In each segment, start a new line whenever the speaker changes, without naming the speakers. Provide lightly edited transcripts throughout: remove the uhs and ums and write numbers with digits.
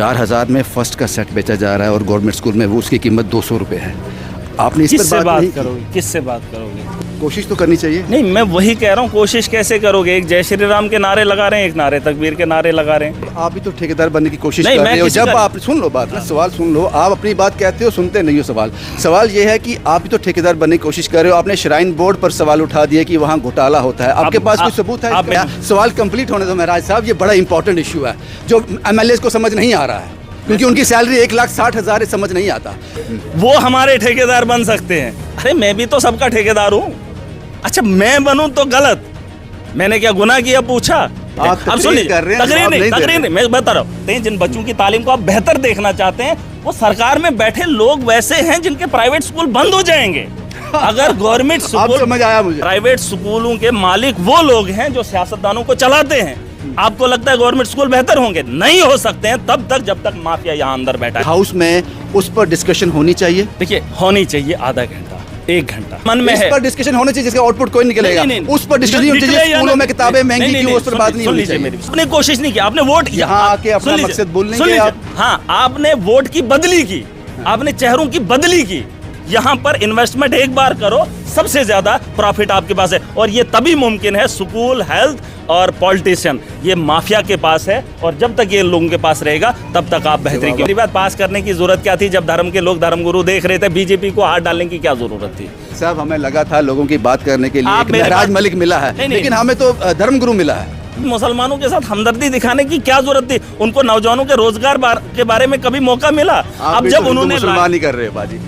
4,000 में फर्स्ट का सेट बेचा जा रहा है और गवर्नमेंट स्कूल में वो उसकी कीमत 200 रुपये है। आपने इस
किससे
पर
बात
नहीं
करोगे? किससे बात करोगे?
कोशिश तो करनी चाहिए।
नहीं, मैं वही कह रहा हूँ, कोशिश कैसे करोगे? एक जय श्री राम के नारे लगा रहे हैं, एक नारे तकबीर के नारे लगा रहे हैं।
आप भी तो ठेकेदार बनने की कोशिश
नहीं,
कर
मैं
रहे हो।
किसी
जब
का-
आप सुन लो बात ना, सवाल सुन लो। आप अपनी बात कहते हो, सुनते नहीं हो सवाल ये है कि आप भी तो ठेकेदार बनने की कोशिश कर रहे हो। आपने श्राइन बोर्ड पर सवाल उठा दिया कि वहाँ घोटाला होता है। आपके पास कोई सबूत है इसका? सवाल कंप्लीट होने दो महाराज साहब, ये बड़ा इंपॉर्टेंट इशू है जो MLA को समझ नहीं आ रहा है, क्योंकि उनकी सैलरी 1,60,000 समझ नहीं आता।
वो हमारे ठेकेदार बन सकते हैं। अरे मैं भी तो सबका ठेकेदार हूँ। अच्छा, मैं बनूं तो गलत? मैंने क्या गुनाह किया? पूछा। अब सुन लीजिए, तकरीर नहीं, मैं बता रहा हूँ। जिन बच्चों की तालीम को आप बेहतर देखना चाहते हैं, वो सरकार में बैठे लोग वैसे हैं जिनके प्राइवेट स्कूल बंद हो जाएंगे। अगर गवर्नमेंट स्कूल,
समझ आया मुझे।
प्राइवेट स्कूलों के मालिक वो लोग हैं जो सियासतदानों को चलाते हैं। आपको लगता है गवर्नमेंट स्कूल बेहतर होंगे? नहीं हो सकते हैं तब तक जब तक माफिया यहाँ अंदर बैठा है।
हाउस में उस पर डिस्कशन होनी चाहिए।
देखिए, होनी चाहिए आधा घंटा, 1 घंटा मन में
इस
है।
पर डिस्कशन होना चाहिए जिसका आउटपुट कोई निकलेगा।
नहीं, नहीं,
उस पर डिस्कशन होनी चाहिए। स्कूलों में किताबें महंगी क्यों, उस पर बात नहीं होनी चाहिए।
आपने कोशिश नहीं की, आपने वोट किया।
यहाँ आके अपना मकसद बोल लेंगे आप।
हाँ, आपने वोट की बदली की, आपने चेहरों की बदली की। यहाँ पर इन्वेस्टमेंट एक बार करो, सबसे ज्यादा प्रॉफिट आपके पास है। और ये तभी मुमकिन है, स्कूल, हेल्थ और पॉलिटिशियन, ये माफिया के पास है। और जब तक ये लोगों के पास रहेगा तब तक आप बेहतरी की बात पास करने की जरूरत क्या थी? जब धर्म के लोग धर्मगुरु देख रहे थे, बीजेपी को हाथ डालने की क्या जरूरत थी?
साहब, हमें लगा था लोगों की बात करने के लिए एक महराज मलिक मिला है, लेकिन हमें तो धर्मगुरु मिला है।
मुसलमानों के साथ हमदर्दी दिखाने की क्या जरूरत थी? उनको नौजवानों के रोजगार के बारे में कभी मौका मिला? अब जब उन्होंने
मुसलमान ही कर रहे हैं बाजी।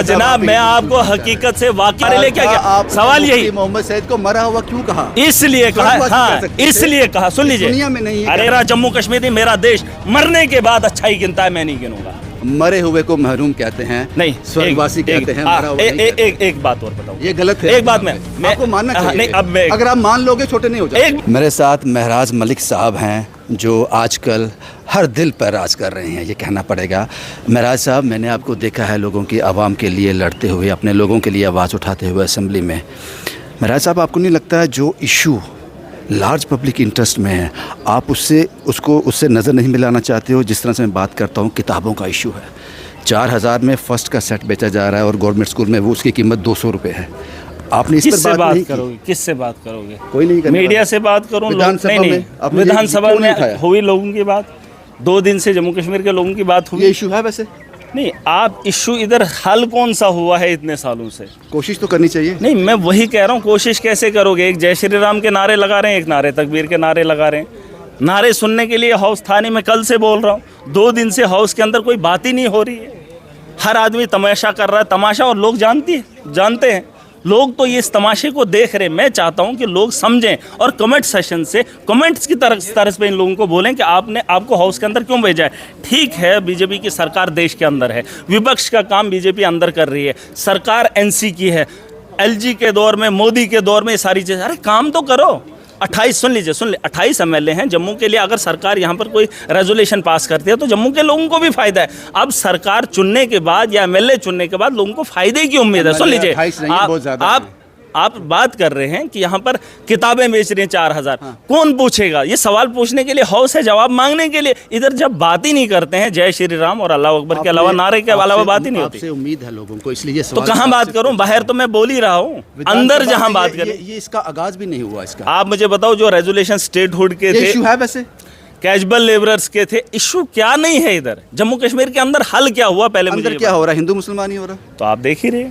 जनाब, मैं आपको हकीकत से वाकिफ ले क्या सवाल यही,
मोहम्मद सैयद को मरा हुआ क्यों कहा?
इसलिए कहा, हाँ, इसलिए कहा। सुन लीजिए,
दुनिया में नहीं है।
अरे रा जम्मू कश्मीर मेरा देश, मरने के बाद अच्छा ही गिनता है, मैं नहीं गिनूंगा।
मरे हुए को महरूम कहते हैं,
नहीं
स्वर्गवासी कहते हैं।
एक बात और बताऊं,
ये गलत है।
एक बात मैं
आपको मानना चाहिए।
नहीं, अब
अगर आप मान लोगे छोटे नहीं हो जाएंगे। मेरे साथ महराज मलिक साहब हैं जो आजकल हर दिल पर राज कर रहे हैं, ये कहना पड़ेगा। महराज साहब, मैंने आपको देखा है लोगों की आवाम के लिए लड़ते हुए, अपने लोगों के लिए आवाज़ उठाते हुए असेंबली में। महराज साहब, आपको नहीं लगता है जो इशू लार्ज पब्लिक इंटरेस्ट में है, आप उससे नज़र नहीं मिलाना चाहते हो? जिस तरह से मैं बात करता हूँ, किताबों का इशू है। 4,000 में फर्स्ट का सेट बेचा जा रहा है और गवर्नमेंट स्कूल में वो उसकी कीमत 200 रुपये है। आपने इस पर बात नहीं
करोगे? किससे बात करोगे?
कोई नहीं करेगा।
मीडिया से बात करूं? विधानसभा में हुई लोगों की बात, 2 दिन से जम्मू कश्मीर के लोगों की बात हुई।
ये इशू है वैसे?
नहीं, आप इशू इधर हल कौन सा हुआ है इतने सालों से?
कोशिश तो करनी चाहिए।
नहीं, मैं वही कह रहा हूँ, कोशिश कैसे करोगे? एक जय श्री राम के नारे लगा रहे हैं, एक नारे तकबीर के नारे लगा रहे हैं। नारे सुनने के लिए हाउस थाने में कल से बोल रहा हूँ, 2 दिन से हाउस के अंदर कोई बात ही नहीं हो रही है। हर आदमी तमाशा कर रहा है, तमाशा, और लोग जानते हैं। लोग तो ये इस तमाशे को देख रहे हैं। मैं चाहता हूं कि लोग समझें और कमेंट सेशन से कमेंट्स की तरफ पे इन लोगों को बोलें कि आपको हाउस के अंदर क्यों भेजा है। ठीक है, बीजेपी की सरकार देश के अंदर है, विपक्ष का काम बीजेपी अंदर कर रही है, सरकार NC की है, LG के दौर में, मोदी के दौर में ये सारी चीज़ें। अरे काम तो करो। 28 सुन लीजिए 28 MLA हैं जम्मू के लिए। अगर सरकार यहाँ पर कोई रेजोल्यूशन पास करती है तो जम्मू के लोगों को भी फायदा है। अब सरकार चुनने के बाद या MLA चुनने के बाद लोगों को फायदे की उम्मीद है। सुन लीजिए, आप बात कर रहे हैं कि यहाँ पर किताबें बेच रही हैं 4,000। कौन पूछेगा? ये सवाल पूछने के लिए हाउस है, जवाब मांगने के लिए। इधर जब बात ही नहीं करते हैं जय श्री राम और अल्लाह अकबर के अलावा, नारे के अलावा बात ही नहीं होती।
आपसे उम्मीद है लोगों को, इसलिए
तो कहाँ बात करूं? बाहर तो मैं बोल ही रहा हूँ, अंदर जहाँ बात करें।
ये इसका आगाज भी नहीं हुआ इसका।
आप मुझे बताओ, जो रेजोल्यूशन स्टेटहुड के थे,
इशू है वैसे?
कैजुअल लेबरर्स के थे, इशू क्या नहीं है इधर जम्मू कश्मीर के अंदर? हल क्या हुआ पहले मुझे
क्या हो रहा है? हिंदू मुसलमान ही हो रहा है।
तो आप देख ही रहे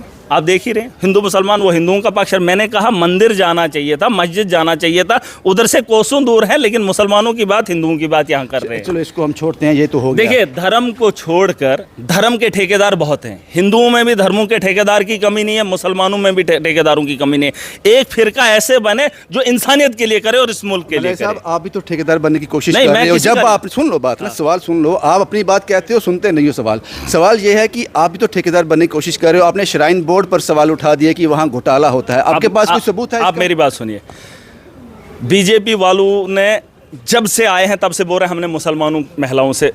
हैं, हिंदू मुसलमान, वो हिंदुओं का पक्ष। मैंने कहा मंदिर जाना चाहिए था, मस्जिद जाना चाहिए था, उधर से कोसों दूर है, लेकिन मुसलमानों की बात, हिंदुओं की बात यहाँ कर रहे हैं।
चलो इसको हम छोड़ते हैं, ये तो हो गया।
देखिए, धर्म को छोड़कर धर्म के ठेकेदार बहुत हैं। हिंदुओं में भी धर्मों के ठेकेदार की कमी नहीं है, मुसलमानों में भी ठेकेदारों की कमी नहीं है। एक फिरका ऐसे बने जो इंसानियत के लिए करे और इस मुल्क के लिए करे।
आप भी तो ठेकेदार बनने की कोशिश कर रहे हो। जब आप सुन लो बात ना, सवाल सुन लो। आप अपनी बात कहते हो, सुनते नहीं हो सवाल ये है कि आप भी तो ठेकेदार बनने की कोशिश कर रहे हो। आपने श्राइन बोर्ड पर सवाल उठा दिया कि वहाँ घोटाला होता है। आपके पास कोई सबूत है?
आप मेरी बात सुनिए। बीजेपी वालों ने जब से आए हैं तब से बोल रहे हैं हमने मुसलमानों महिलाओं से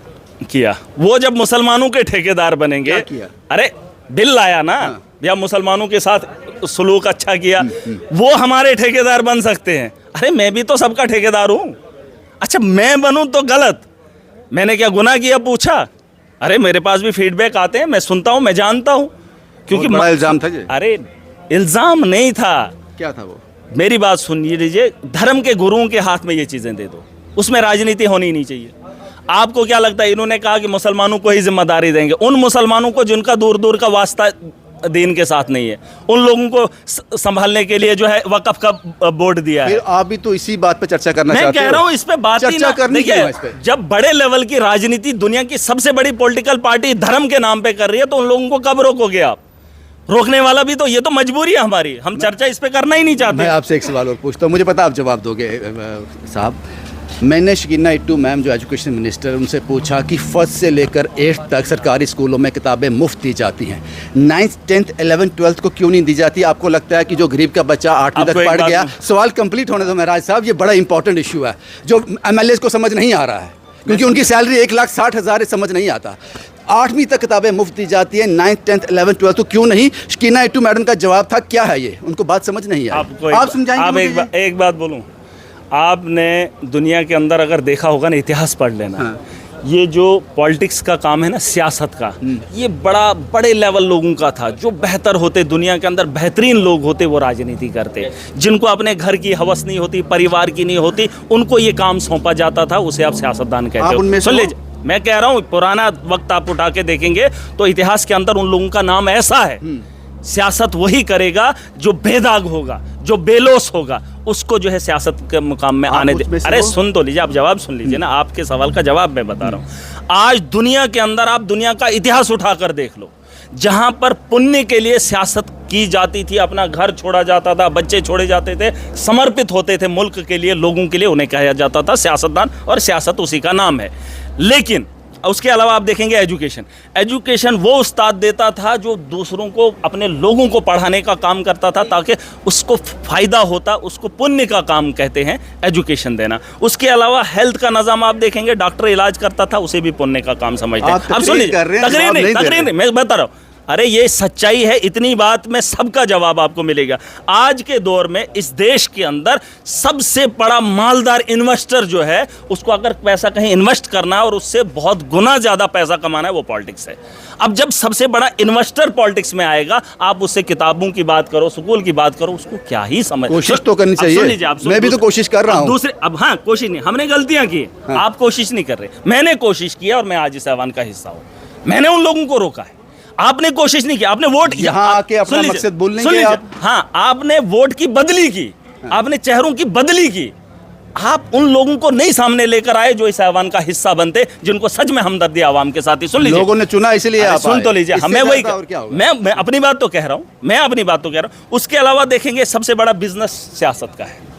किया। वो जब मुसलमानों के ठेकेदार बनेंगे, अरे बिल लाया ना, या मुसलमानों के साथ सलूक अच्छा किया, वो हमारे ठेकेदार बन सकते हैं। अरे मैं भी तो सबका ठेकेदार हूँ। अच्छा, मैं बनूं तो गलत? मैंने क्या गुनाह किया पूछा? अरे मेरे पास भी फीडबैक आते हैं, मैं सुनता हूँ, मैं जानता हूँ। क्योंकि
बड़ा इल्जाम था ये।
अरे इल्जाम नहीं था,
क्या था वो?
मेरी बात सुनिए लीजिए, धर्म के गुरुओं के हाथ में ये चीज़ें दे दो, उसमें राजनीति होनी नहीं चाहिए। आपको क्या लगता है, इन्होंने कहा कि मुसलमानों को ही जिम्मेदारी देंगे, उन मुसलमानों को जिनका दूर दूर का वास्ता दीन के साथ नहीं है, उन लोगों को संभालने के लिए जो है वक्फ का बोर्ड दिया है।
फिर आप भी तो इसी बात पे चर्चा करना चाहते हो।
मैं कह रहा हूं इस पे बात ही
चर्चा
ना
करनी क्यों है इस पे?
जब बड़े लेवल की राजनीति दुनिया की सबसे बड़ी पॉलिटिकल पार्टी धर्म के नाम पे कर रही है, तो उन लोगों को कब रोकोगे आप? रोकने वाला भी तो, ये तो मजबूरी है हमारी, हम चर्चा इस पे करना ही नहीं चाहते।
मैं आपसे एक सवाल और पूछता हूँ, मुझे पता आप जवाब दोगे साहब। मैंने शकीना इट्टू मैम जो एजुकेशन मिनिस्टर, उनसे पूछा कि फर्स्ट से लेकर 8th तक सरकारी स्कूलों में किताबें मुफ्त दी जाती हैं, 9th 10th 11th 12th को क्यों नहीं दी जाती? आपको लगता है कि जो गरीब का बच्चा 8वीं तक पढ़ गया, सवाल कंप्लीट होने दो महराज साहब, ये बड़ा इंपॉर्टेंट इशू है जो MLAs को समझ नहीं आ रहा है, क्योंकि उनकी सैलरी 1,60,000 समझ नहीं आता। 8वीं तक किताबें मुफ्त दी जाती हैं, 9th 10th 11th 12th तो क्यों नहीं? शकीना इट्टू मैडम का जवाब था, क्या है ये? उनको बात समझ नहीं आई। आप समझाएंगे?
एक बात बोलूं, आपने दुनिया के अंदर अगर देखा होगा ना, इतिहास पढ़ लेना। हाँ। ये जो पॉलिटिक्स का काम है ना, सियासत का, ये बड़े लेवल लोगों का था, जो बेहतर होते, दुनिया के अंदर बेहतरीन लोग होते, वो राजनीति करते। जिनको अपने घर की हवस नहीं होती, परिवार की नहीं होती, उनको ये काम सौंपा जाता था, उसे आप सियासतदान कहते हो। सुन लीजिए, मैं कह रहा हूँ पुराना वक्त आप उठा के देखेंगे तो इतिहास के अंदर उन लोगों का नाम ऐसा है। सियासत वही करेगा जो बेदाग होगा, जो बेलोस होगा, उसको जो है सियासत के मुकाम में आने दे। अरे सुन तो लीजिए, आप जवाब सुन लीजिए ना, आपके सवाल का जवाब मैं बता रहा हूँ। आज दुनिया के अंदर आप दुनिया का इतिहास उठाकर देख लो, जहां पर पुण्य के लिए सियासत की जाती थी, अपना घर छोड़ा जाता था, बच्चे छोड़े जाते थे, समर्पित होते थे मुल्क के लिए, लोगों के लिए, उन्हें कहा जाता था सियासतदान, और सियासत उसी का नाम है। लेकिन उसके अलावा आप देखेंगे एजुकेशन वो उस्ताद देता था जो दूसरों को, अपने लोगों को पढ़ाने का काम करता था, ताकि उसको फायदा होता, उसको पुण्य का काम कहते हैं एजुकेशन देना। उसके अलावा हेल्थ का निज़ाम आप देखेंगे, डॉक्टर इलाज करता था, उसे भी पुण्य का काम समझते हैं। अब सुन लीजिए, तकरीर नहीं, मैं बता रहा हूँ, अरे ये सच्चाई है, इतनी बात में सबका जवाब आपको मिलेगा। आज के दौर में इस देश के अंदर सबसे बड़ा मालदार इन्वेस्टर जो है, उसको अगर पैसा कहीं इन्वेस्ट करना है और उससे बहुत गुना ज़्यादा पैसा कमाना है, वो पॉलिटिक्स है। अब जब सबसे बड़ा इन्वेस्टर पॉलिटिक्स में आएगा, आप उससे किताबों की बात करो, स्कूल की बात करो, उसको क्या ही समझ।
कोशिश तो करनी चाहिए, मैं भी तो कोशिश कर रहा हूँ।
दूसरे, अब हाँ, कोशिश नहीं, हमने गलतियाँ की, आप कोशिश नहीं कर रहे, मैंने कोशिश किया और मैं आज इस ऐवान का हिस्सा हूँ। मैंने उन लोगों को रोका है, आपने कोशिश नहीं की, आपने वोट
यहाँ आके अपना मकसद बोल लेंगे आप।
हाँ, आपने वोट की बदली की, आपने चेहरों की बदली की, आप उन लोगों को नहीं सामने लेकर आए जो इस ऐवान का हिस्सा बनते, जिनको सच में हमदर्दी आवाम के साथ ही। सुन लीजिए,
लोगों ने चुना इसलिए आप
सुन तो लीजिए, हमें वही, मैं अपनी बात तो कह रहा हूँ, उसके अलावा देखेंगे सबसे बड़ा बिजनेस सियासत का है।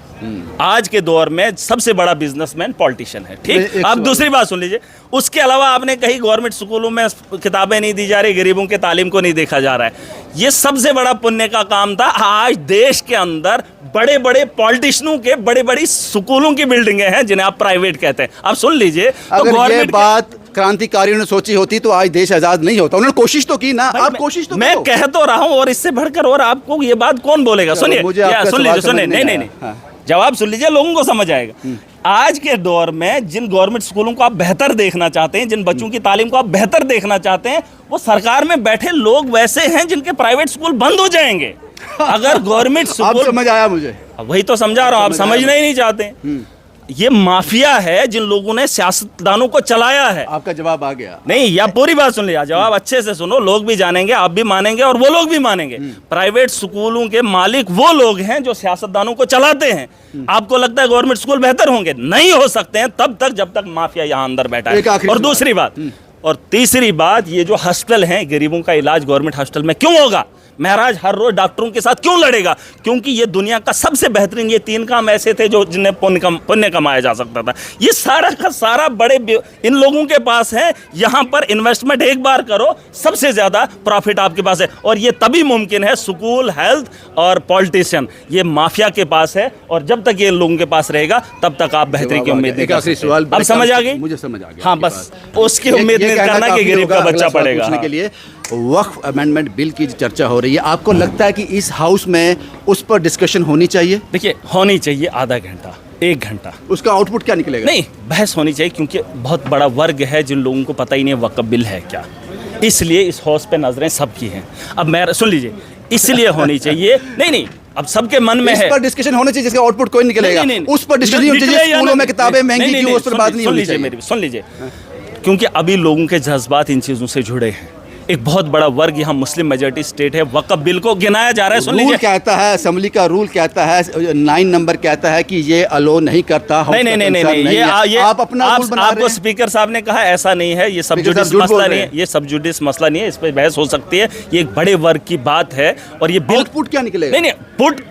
आज के दौर में सबसे बड़ा बिजनेसमैन पॉलिटिशियन है, ठीक। अब दूसरी बात सुन लीजिए, उसके अलावा आपने कहीं गवर्नमेंट स्कूलों में किताबें नहीं दी जा रही, गरीबों के तालीम को नहीं देखा जा रहा है, ये सबसे बड़ा पुण्य का काम था। आज देश के अंदर बड़े बड़े पॉलिटिशियनों के बड़े बड़ी स्कूलों की बिल्डिंगें हैं, जिन्हें आप प्राइवेट कहते हैं। अब सुन लीजिए, तो
गवर्नमेंट बात क्रांतिकारियों ने सोची होती तो आज देश आजाद नहीं होता। उन्होंने कोशिश तो की ना, आप कोशिश तो
मैं कह तो रहा हूं, और इससे बढ़कर और आपको ये बात कौन बोलेगा? सुनिए, सुन लीजिए, सुनिए, नहीं, जवाब सुन लीजिए, लोगों को समझ आएगा। आज के दौर में जिन गवर्नमेंट स्कूलों को आप बेहतर देखना चाहते हैं, जिन बच्चों की तालीम को आप बेहतर देखना चाहते हैं, वो सरकार में बैठे लोग वैसे हैं जिनके प्राइवेट स्कूल बंद हो जाएंगे अगर गवर्नमेंट स्कूल।
समझ आया मुझे,
वही तो समझा रहा हूं, आप समझना ही नहीं चाहते। ये माफिया है जिन लोगों ने सियासतदानों को चलाया है।
आपका जवाब आ गया नहीं,
या पूरी बात सुन लिया, जवाब अच्छे से सुनो, लोग भी जानेंगे, आप भी मानेंगे और वो लोग भी मानेंगे। प्राइवेट स्कूलों के मालिक वो लोग हैं जो सियासतदानों को चलाते हैं। आपको लगता है गवर्नमेंट स्कूल बेहतर होंगे? नहीं हो सकते हैं तब तक जब तक माफिया यहां अंदर बैठा है। और दूसरी बात, और तीसरी बात, ये जो हॉस्पिटल हैं, गरीबों का इलाज गवर्नमेंट हॉस्पिटल में क्यों होगा? महराज हर रोज डॉक्टरों के साथ क्यों लड़ेगा? क्योंकि ये दुनिया का सबसे बेहतरीन, ये 3 काम ऐसे थे जो जिन्हें पुण्य कमाया जा सकता था। ये सारा का सारा बड़े इन लोगों के पास है। यहाँ पर इन्वेस्टमेंट एक बार करो, सबसे ज्यादा प्रॉफिट आपके पास है, और ये तभी मुमकिन है। स्कूल, हेल्थ और पॉलिटिशियन, ये माफिया के पास है, और जब तक ये लोगों के पास रहेगा तब तक आप बेहतरी की उम्मीद नहीं कर सकते। अब समझ आ गई?
मुझे समझ आ गया।
हाँ, बस उसकी उम्मीद नहीं करना कि गरीब का बच्चा पढ़ेगा।
के लिए वक्फ अमेंडमेंट बिल की चर्चा हो रही है, आपको लगता है कि इस हाउस में उस पर डिस्कशन होनी चाहिए?
देखिए, होनी चाहिए आधा घंटा, 1 घंटा।
उसका आउटपुट क्या निकलेगा?
नहीं, बहस होनी चाहिए क्योंकि बहुत बड़ा वर्ग है जिन लोगों को पता ही नहीं वक्फ बिल है क्या, इसलिए इस हाउस पे नजरें सबकी हैं। अब मैं सुन लीजिए, इसलिए होनी चाहिए। नहीं, अब सबके मन में है,
इस पर डिस्कशन होना चाहिए जिसका आउटपुट कोई निकलेगा।
नहीं,
उस पर डिस्कशन होनी चाहिए। स्कूलों में किताबें महंगी क्यों, उस पर बात नहीं होनी चाहिए।
सुन लीजिए, क्योंकि अभी लोगों के जज्बात इन चीज़ों से जुड़े हैं। एक बहुत बड़ा वर्ग यहाँ मुस्लिम मेजॉरिटी स्टेट है, वक्फ बिल को गिनाया जा रहा है। सुन लीजिए,
रूल कहता है, असेंबली का रूल कहता है, 9 नंबर कहता है कि ये अलो नहीं करता।
नहीं, ये
आप अपना रूल बना रहे
आपको
हैं।
स्पीकर साहब ने कहा ऐसा नहीं है, ये सब जुडिस मसला नहीं है, ये सब जुडिस मसला नहीं है, इस पर बहस हो सकती है। ये एक बड़े वर्ग की बात है और ये बिल
आउटपुट क्या निकलेगा?
नहीं,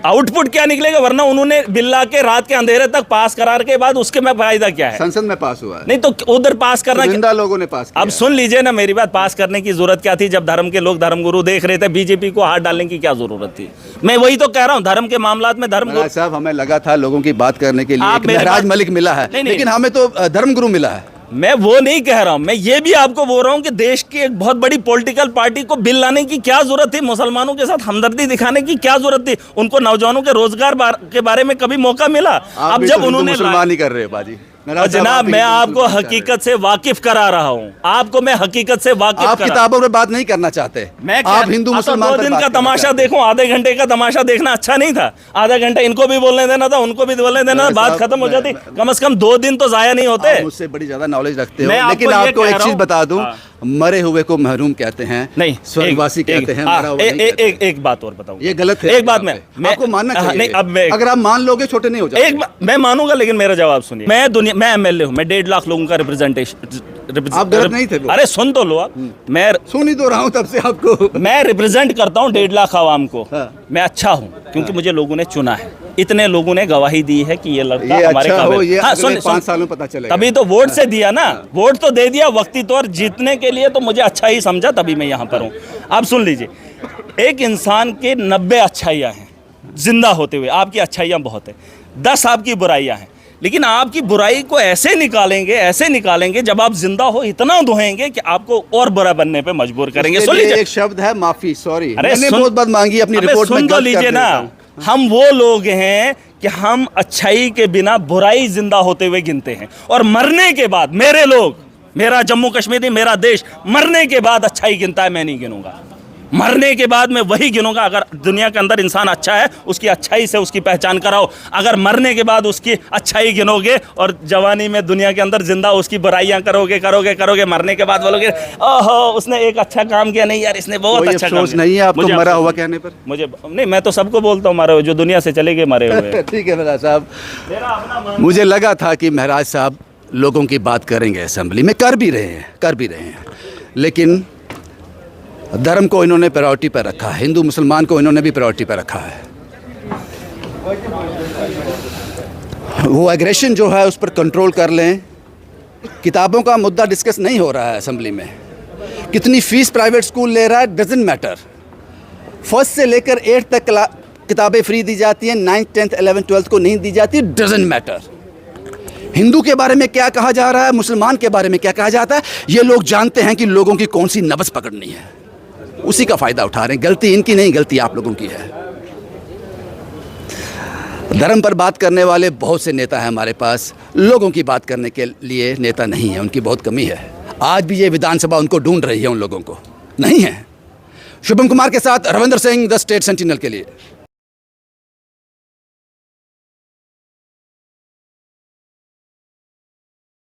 आउटपुट क्या निकलेगा, वरना उन्होंने बिल ला के रात के अंधेरे तक पास करार के बाद उसके में फायदा क्या है?
संसद में पास हुआ है।
नहीं तो उधर पास करना,
जिंदा लोगों ने पास किया।
अब सुन लीजिए ना मेरी बात, पास करने की जरूरत क्या थी जब धर्म के लोग धर्मगुरु देख रहे थे? बीजेपी को हाथ डालने की क्या जरूरत थी? मैं वही तो कह रहा हूँ, धर्म के मामलात में धर्मगुरु
साहब, हमें लगा था लोगों की बात करने के लिए
आप
एक
मेरी
महराज
बात-
मलिक मिला है,
नहीं।
लेकिन हमें तो धर्मगुरु मिला है।
मैं वो नहीं कह रहा हूं, मैं ये भी आपको बोल रहा हूं कि देश की एक बहुत बड़ी पॉलिटिकल पार्टी को बिल लाने की क्या जरूरत थी? मुसलमानों के साथ हमदर्दी दिखाने की क्या जरूरत थी? उनको नौजवानों के रोजगार के बारे में कभी मौका मिला? अब जब उन्होंने
मुसलमान ही कर रहे हैं बाजी।
और जनाब, मैं आपको हकीकत से वाकिफ करा रहा हूं, आपको मैं हकीकत से वाकिफ
आप किताबों में बात नहीं करना चाहते, आप हिंदू मुसलमान पर
2 दिन
बात
का
करना
तमाशा
चाहते हैं।
देखो, आधे घंटे का तमाशा देखना अच्छा नहीं था? आधा घंटा इनको भी बोलने देना था, उनको भी बोलने देना था, बात खत्म हो जाती। कम से कम 2 दिन तो जाया नहीं होते।
आप मुझसे बड़ी ज्यादा नॉलेज रखते हो,
मैं
लेकिन
आपको ये
आपको
कह
एक
रहा
चीज
हूं।
बता दूं, मरे हुए को महरूम कहते हैं,
नहीं,
स्वर्गवासी कहते हैं, मरा हुआ नहीं कहते।
एक बात और बताऊं,
ये गलत है।
एक बात मैं
आपको मानना चाहिए।
नहीं, अब मैं
अगर आप मान लोगे छोटे नहीं हो जाओगे।
मैं मानूंगा, लेकिन मेरा जवाब सुनिए। मैं एमएलए हूं, मैं 1.5 लाख लोगों का रिप्रेजेंटेशन।
आप गलत नहीं थे वो।
अरे सुन तो लो आप, मैं
सुन ही तो रहा हूं तब से आपको।
मैं रिप्रेजेंट करता हूं 1.5 लाख आवाम को।
हाँ।
मैं अच्छा हूं क्योंकि मुझे लोगों ने चुना है, इतने लोगों ने गवाही दी है कि ये लड़का
ये
हमारे
अच्छा हो,
काबिल।
ये
हाँ,
अगले 5 सालों में पता चलेगा।
तभी तो वोट से दिया ना, वोट तो दे दिया वक्ती तौर जीतने के लिए, तो मुझे अच्छा ही समझा, तभी मैं यहाँ पर हूँ। अब सुन लीजिए, एक इंसान के 90 अच्छाइयाँ हैं जिंदा होते हुए, आपकी अच्छाइयाँ बहुत है, 10 आपकी बुराइयाँ हैं, लेकिन आपकी बुराई को ऐसे निकालेंगे जब आप जिंदा हो, इतना धोएंगे कि आपको और बुरा बनने पे मजबूर करेंगे। सुन लीजिए,
एक शब्द है माफी, सॉरी,
अरे
मैंने बहुत बात मांगी अपनी रिपोर्ट में,
सुन तो लीजिए ना, हम वो लोग हैं कि हम अच्छाई के बिना बुराई जिंदा होते हुए गिनते हैं, और मरने के बाद मेरे लोग, मेरा जम्मू कश्मीर नहीं, मेरा देश मरने के बाद अच्छाई गिनता है, मैं नहीं गिनूंगा। मरने के बाद मैं वही गिनूंगा। अगर दुनिया के अंदर इंसान अच्छा है, उसकी अच्छाई से उसकी पहचान कराओ। अगर मरने के बाद उसकी अच्छाई गिनोगे और जवानी में दुनिया के अंदर जिंदा उसकी बुराइयां करोगे, मरने के बाद बोलोगे ओहो उसने एक अच्छा काम किया, नहीं यार इसने बहुत अच्छा काम किया।
नहीं है आपको मरा हुआ कहने पर?
मुझे नहीं, मैं तो सबको बोलता हूँ मरे हुए, जो दुनिया से चले गए मरे हुए।
ठीक है महराज साहब, मुझे लगा था कि महराज साहब लोगों की बात करेंगे असेंबली में, कर भी रहे हैं, लेकिन धर्म को इन्होंने प्रायोरिटी पर रखा है, हिंदू मुसलमान को इन्होंने भी प्रायोरिटी पर रखा है। वो एग्रेशन जो है उस पर कंट्रोल कर लें। किताबों का मुद्दा डिस्कस नहीं हो रहा है असेंबली में। कितनी फीस प्राइवेट स्कूल ले रहा है डजंट मैटर। 1st से लेकर 8th तक किताबें फ्री दी जाती हैं, 9th 10th 11th 12th को नहीं दी जाती, डजंट मैटर। हिंदू के बारे में क्या कहा जा रहा है, मुसलमान के बारे में क्या कहा जाता है, ये लोग जानते हैं कि लोगों की कौन सी नब्ज़ पकड़नी है, उसी का फायदा उठा रहे हैं। गलती इनकी नहीं, गलती आप लोगों की है। धर्म पर बात करने वाले बहुत से नेता हैं हमारे पास, लोगों की बात करने के लिए नेता नहीं है, उनकी बहुत कमी है। आज भी ये विधानसभा उनको ढूंढ रही है, उन लोगों को नहीं है। शुभम कुमार के साथ Ravindra Singh, the state sentinel के लिए।